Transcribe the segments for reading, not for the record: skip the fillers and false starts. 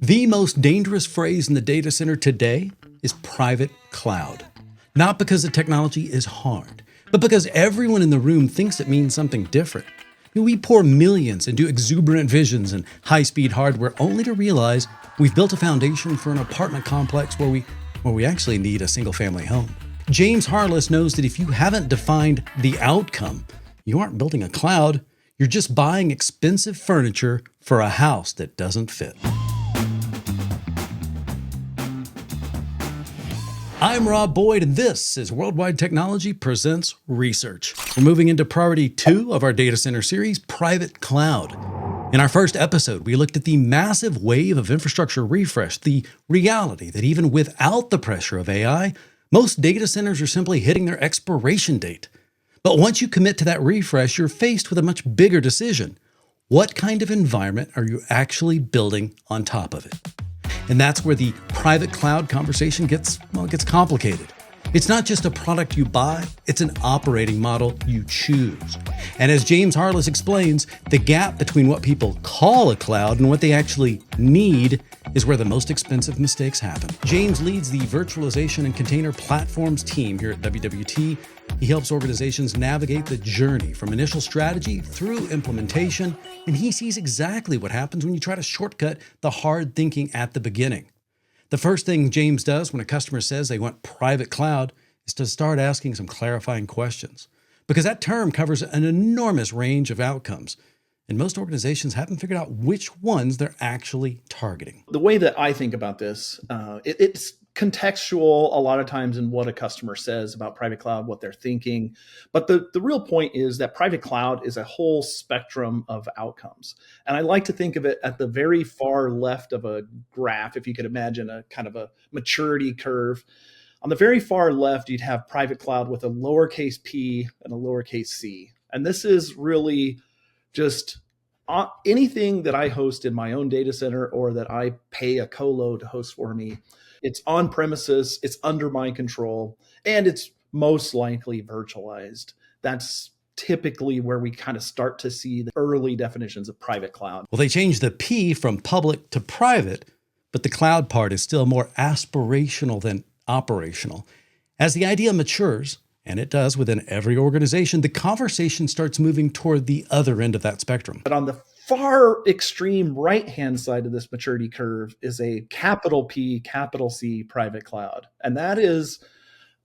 The most dangerous phrase in the data center today is private cloud. Not because the technology is hard, but because everyone in the room thinks it means something different. We pour millions into exuberant visions and high-speed hardware only to realize we've built a foundation for an apartment complex where we actually need a single-family home. James Harless knows that if you haven't defined the outcome, you aren't building a cloud, you're just buying expensive furniture for a house that doesn't fit. I'm Rob Boyd, and this is Worldwide Technology Presents Research. We're moving into priority 2 of our data center series, Private Cloud. In our first episode, we looked at the massive wave of infrastructure refresh, the reality that even without the pressure of AI, most data centers are simply hitting their expiration date. But once you commit to that refresh, you're faced with a much bigger decision. What kind of environment are you actually building on top of it? And that's where the private cloud conversation gets complicated. It's not just a product you buy, it's an operating model you choose. And as James Harless explains, the gap between what people call a cloud and what they actually need is where the most expensive mistakes happen. James leads the virtualization and container platforms team here at WWT. He helps organizations navigate the journey from initial strategy through implementation, and he sees exactly what happens when you try to shortcut the hard thinking at the beginning. The first thing James does when a customer says they want private cloud is to start asking some clarifying questions, because that term covers an enormous range of outcomes, and most organizations haven't figured out which ones they're actually targeting. The way that I think about this, it's contextual a lot of times in what a customer says about private cloud, what they're thinking. But the real point is that private cloud is a whole spectrum of outcomes. And I like to think of it at the very far left of a graph, if you could imagine a kind of a maturity curve. On the very far left, you'd have private cloud with a lowercase p and a lowercase c. And this is really just anything that I host in my own data center or that I pay a colo to host for me. It's on premises, it's under my control, and it's most likely virtualized. That's typically where we kind of start to see the early definitions of private cloud. Well, they changed the P from public to private, but the cloud part is still more aspirational than operational. As the idea matures, and it does within every organization, the conversation starts moving toward the other end of that spectrum. But on the far extreme right-hand side of this maturity curve is a capital P, capital C private cloud. And that is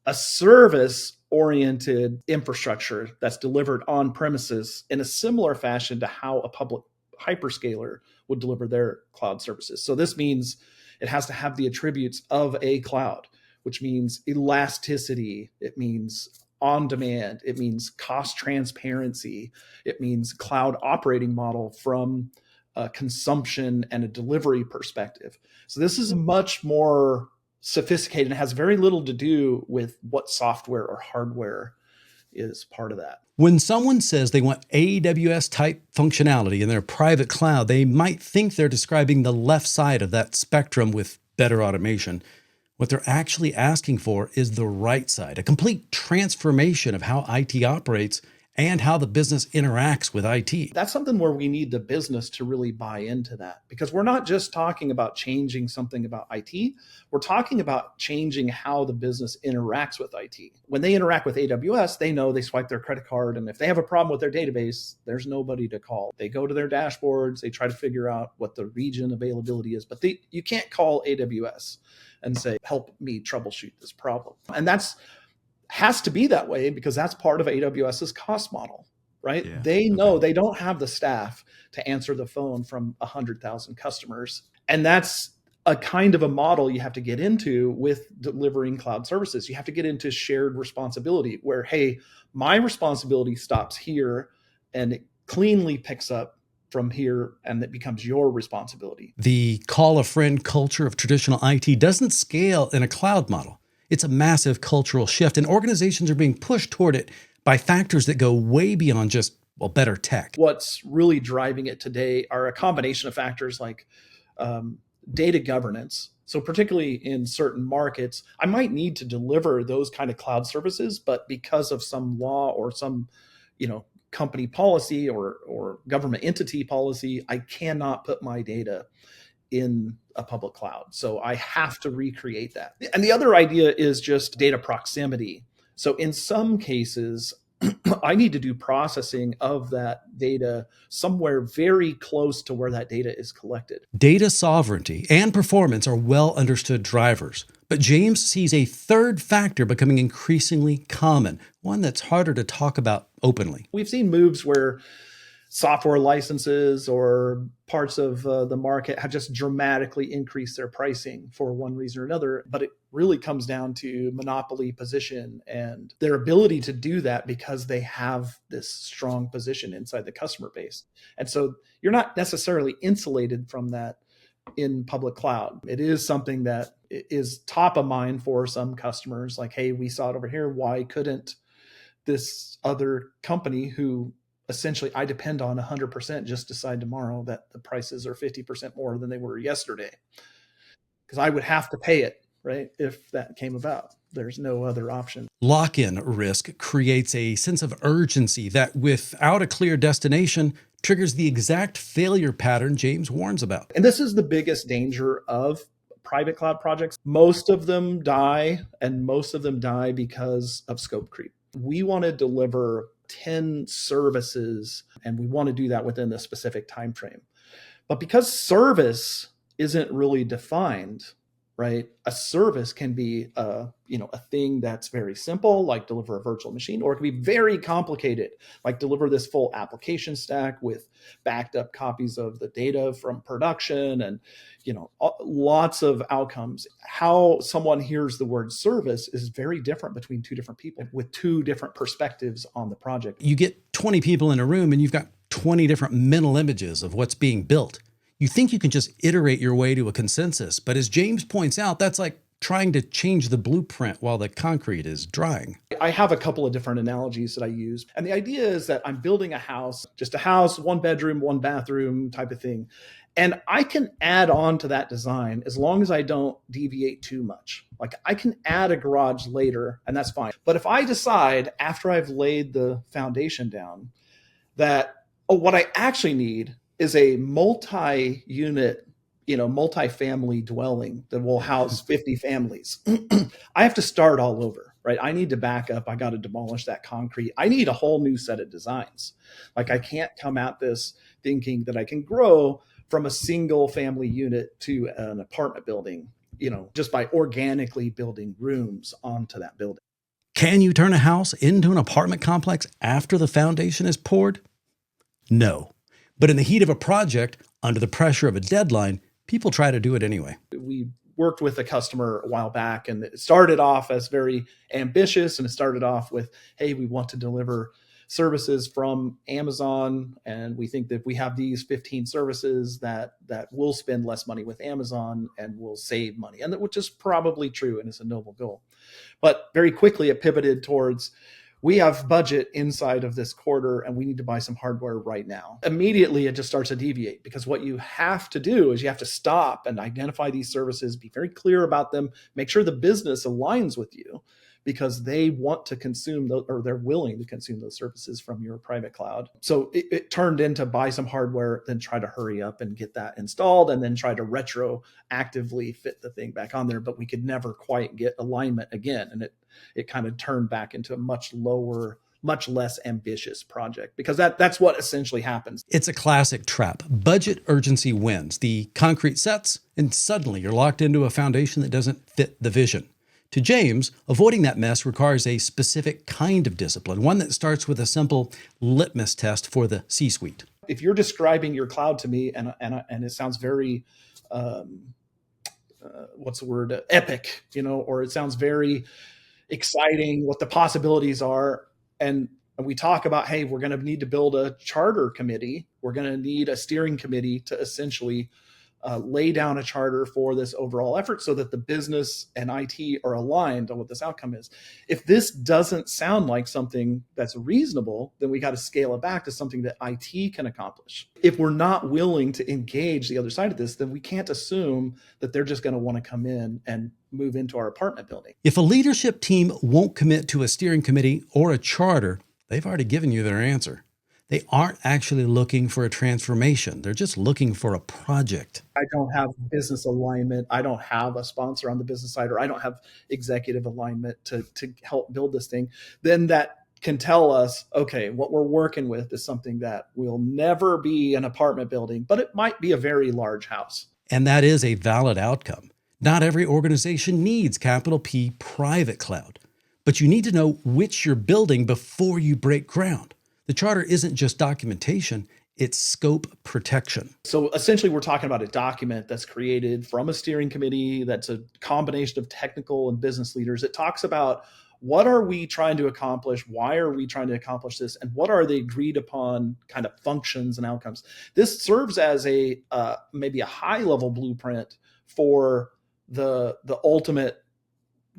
a service-oriented infrastructure that's delivered on premises in a similar fashion to how a public hyperscaler would deliver their cloud services. So this means it has to have the attributes of a cloud, which means elasticity, it means on demand, it means cost transparency, it means cloud operating model from a consumption and a delivery perspective. So this is much more sophisticated and has very little to do with what software or hardware is part of that. When someone says they want AWS-type functionality in their private cloud, they might think they're describing the left side of that spectrum with better automation. What they're actually asking for is the right side, a complete transformation of how IT operates and how the business interacts with IT. That's something where we need the business to really buy into that, because we're not just talking about changing something about IT. We're talking about changing how the business interacts with IT. When they interact with AWS, they know they swipe their credit card, and if they have a problem with their database, there's nobody to call. They go to their dashboards, they try to figure out what the region availability is, but you can't call AWS and say, help me troubleshoot this problem. And that's has to be that way because that's part of AWS's cost model, right? Yeah. They know they don't have the staff to answer the phone from 100,000 customers. And that's a kind of a model you have to get into with delivering cloud services. You have to get into shared responsibility where, hey, my responsibility stops here and it cleanly picks up from here and it becomes your responsibility. The call a friend culture of traditional IT doesn't scale in a cloud model. It's a massive cultural shift, and organizations are being pushed toward it by factors that go way beyond just, better tech. What's really driving it today are a combination of factors like data governance. So particularly in certain markets, I might need to deliver those kind of cloud services, but because of some law or some, company policy or government entity policy, I cannot put my data in a public cloud. So I have to recreate that. And the other idea is just data proximity. So in some cases, I need to do processing of that data somewhere very close to where that data is collected. Data sovereignty and performance are well understood drivers, but James sees a third factor becoming increasingly common, one that's harder to talk about openly. We've seen moves where software licenses or parts of the market have just dramatically increased their pricing for one reason or another. But it really comes down to monopoly position and their ability to do that because they have this strong position inside the customer base. And so you're not necessarily insulated from that in public cloud. It is something that is top of mind for some customers, like, hey, we saw it over here. Why couldn't this other company who essentially I depend on 100% just decide tomorrow that the prices are 50% more than they were yesterday? Because I would have to pay it, right? If that came about, there's no other option. Lock-in risk creates a sense of urgency that, without a clear destination, triggers the exact failure pattern James warns about. And this is the biggest danger of private cloud projects. Most of them die, and most of them die because of scope creep. We want to deliver 10 services, and we want to do that within a specific time frame. But because service isn't really defined, right? A service can be a thing that's very simple, like deliver a virtual machine, or it can be very complicated, like deliver this full application stack with backed up copies of the data from production and lots of outcomes. How someone hears the word service is very different between two different people with two different perspectives on the project. You get 20 people in a room and you've got 20 different mental images of what's being built. You think you can just iterate your way to a consensus, but as James points out, that's like trying to change the blueprint while the concrete is drying. I have a couple of different analogies that I use. And the idea is that I'm building a house, just a house, 1 bedroom, 1 bathroom type of thing. And I can add on to that design as long as I don't deviate too much. Like I can add a garage later and that's fine. But if I decide after I've laid the foundation down that, what I actually need is a multi-unit, multi-family dwelling that will house 50 families. I have to start all over, right? I need to back up. I got to demolish that concrete. I need a whole new set of designs. Like I can't come at this thinking that I can grow from a single family unit to an apartment building, just by organically building rooms onto that building. Can you turn a house into an apartment complex after the foundation is poured? No. But in the heat of a project, under the pressure of a deadline, people try to do it anyway. We worked with a customer a while back, and it started off as very ambitious, and it started off with, hey, we want to deliver services from Amazon, and we think that if we have these 15 services that we'll spend less money with Amazon and we'll save money, and which is probably true, and it's a noble goal. But very quickly it pivoted towards, we have budget inside of this quarter and we need to buy some hardware right now. Immediately, it just starts to deviate, because what you have to do is you have to stop and identify these services, be very clear about them, make sure the business aligns with you, because they want to consume those, or they're willing to consume those services from your private cloud. So it turned into buy some hardware, then try to hurry up and get that installed, and then try to retroactively fit the thing back on there. But we could never quite get alignment again. And it kind of turned back into a much less ambitious project, because that's what essentially happens. It's a classic trap. Budget urgency wins. The concrete sets, and suddenly you're locked into a foundation that doesn't fit the vision. To James, avoiding that mess requires a specific kind of discipline, one that starts with a simple litmus test for the C-suite. If you're describing your cloud to me and it sounds very, epic, or it sounds very exciting, what the possibilities are, and we talk about, hey, we're going to need to build a charter committee. We're going to need a steering committee to essentially lay down a charter for this overall effort so that the business and IT are aligned on what this outcome is. If this doesn't sound like something that's reasonable, then we got to scale it back to something that IT can accomplish. If we're not willing to engage the other side of this, then we can't assume that they're just going to want to come in and move into our apartment building. If a leadership team won't commit to a steering committee or a charter, they've already given you their answer. They aren't actually looking for a transformation. They're just looking for a project. I don't have business alignment. I don't have a sponsor on the business side, or I don't have executive alignment to help build this thing. Then that can tell us, okay, what we're working with is something that will never be an apartment building, but it might be a very large house. And that is a valid outcome. Not every organization needs capital P private cloud, but you need to know which you're building before you break ground. The charter isn't just documentation, it's scope protection. So essentially, we're talking about a document that's created from a steering committee that's a combination of technical and business leaders. It talks about what are we trying to accomplish, why are we trying to accomplish this, and what are the agreed upon kind of functions and outcomes. This serves as a maybe a high level blueprint for the ultimate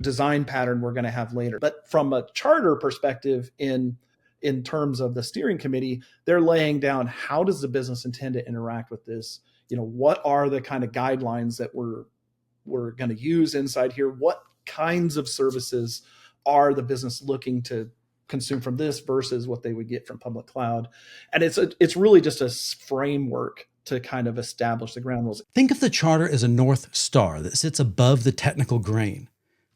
design pattern we're going to have later. But from a charter perspective, in terms of the steering committee, they're laying down how does the business intend to interact with this? What are the kind of guidelines that we're going to use inside here? What kinds of services are the business looking to consume from this versus what they would get from public cloud? And it's really just a framework to kind of establish the ground rules. Think of the charter as a North Star that sits above the technical grain.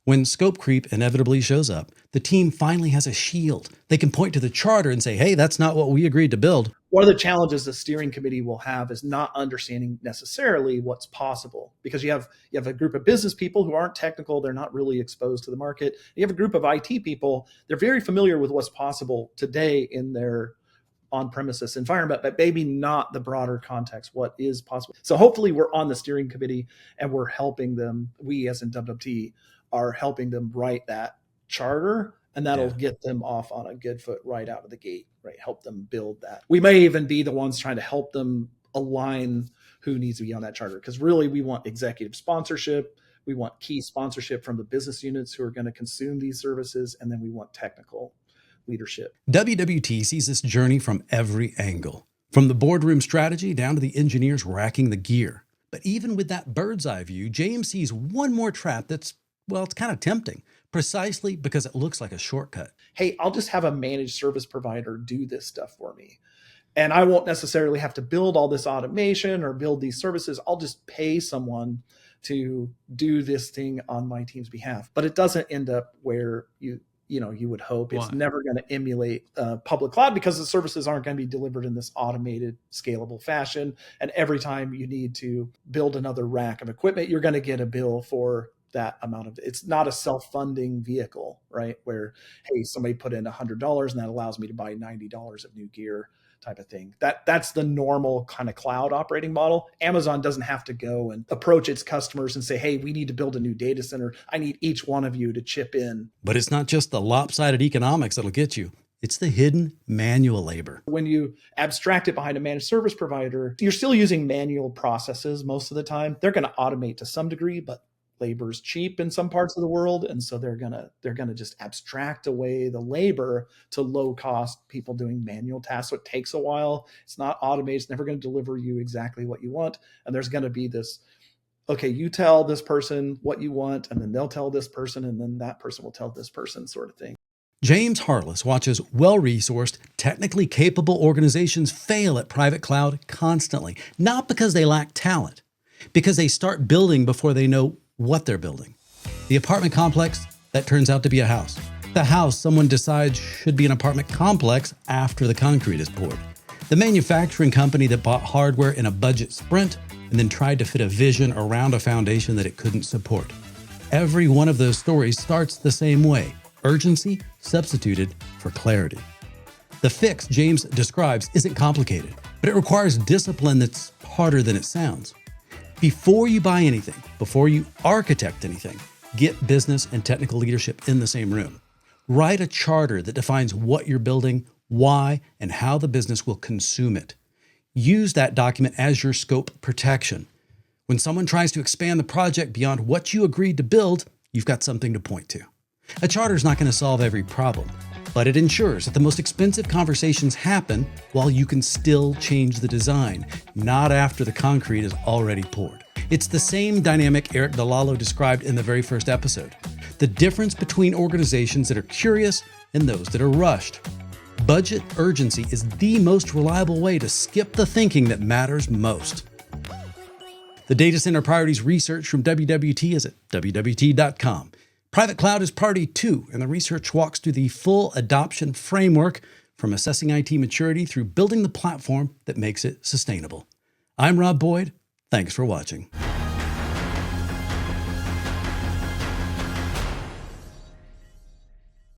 When scope creep inevitably shows up, the team finally has a shield. They can point to the charter and say, hey, that's not what we agreed to build. One of the challenges the steering committee will have is not understanding necessarily what's possible, because you have a group of business people who aren't technical. They're not really exposed to the market. You have a group of IT people. They're very familiar with what's possible today in their on-premises environment, but maybe not the broader context, what is possible. So hopefully we're on the steering committee and we're helping them. We as in WWT are helping them write that charter, and that'll get them off on a good foot right out of the gate, right? Help them build that. We may even be the ones trying to help them align who needs to be on that charter, because really we want executive sponsorship. We want key sponsorship from the business units who are going to consume these services, and then we want technical leadership. WWT sees this journey from every angle, from the boardroom strategy down to the engineers racking the gear. But even with that bird's eye view, James sees one more trap that's, well, it's kind of tempting, precisely because it looks like a shortcut. Hey, I'll just have a managed service provider do this stuff for me. And I won't necessarily have to build all this automation or build these services. I'll just pay someone to do this thing on my team's behalf. But it doesn't end up where you would hope. It's never going to emulate public cloud, because the services aren't going to be delivered in this automated, scalable fashion. And every time you need to build another rack of equipment, you're going to get a bill for that amount of, it's not a self-funding vehicle, right? Where, hey, somebody put in $100 and that allows me to buy $90 of new gear type of thing. That's the normal kind of cloud operating model. Amazon doesn't have to go and approach its customers and say, hey, we need to build a new data center. I need each one of you to chip in. But it's not just the lopsided economics that'll get you. It's the hidden manual labor. When you abstract it behind a managed service provider, you're still using manual processes most of the time. They're going to automate to some degree, but labor's cheap in some parts of the world, and so they're gonna just abstract away the labor to low cost people doing manual tasks. So it takes a while. It's not automated. It's never going to deliver you exactly what you want. And there's going to be this, okay, you tell this person what you want, and then they'll tell this person, and then that person will tell this person, sort of thing. James Harless watches well-resourced, technically capable organizations fail at private cloud constantly, not because they lack talent, because they start building before they know what they're building. The apartment complex, that turns out to be a house. The house, someone decides should be an apartment complex after the concrete is poured. The manufacturing company that bought hardware in a budget sprint and then tried to fit a vision around a foundation that it couldn't support. Every one of those stories starts the same way: urgency substituted for clarity. The fix James describes isn't complicated, but it requires discipline that's harder than it sounds. Before you buy anything, before you architect anything, get business and technical leadership in the same room. Write a charter that defines what you're building, why, and how the business will consume it. Use that document as your scope protection. When someone tries to expand the project beyond what you agreed to build, you've got something to point to. A charter is not going to solve every problem, but it ensures that the most expensive conversations happen while you can still change the design, not after the concrete is already poured. It's the same dynamic Eric DeLallo described in the very first episode. The difference between organizations that are curious and those that are rushed. Budget urgency is the most reliable way to skip the thinking that matters most. The Data Center Priorities research from WWT is at WWT.com. Private Cloud is Priority 2, and the research walks through the full adoption framework from assessing IT maturity through building the platform that makes it sustainable. I'm Rob Boyd. Thanks for watching.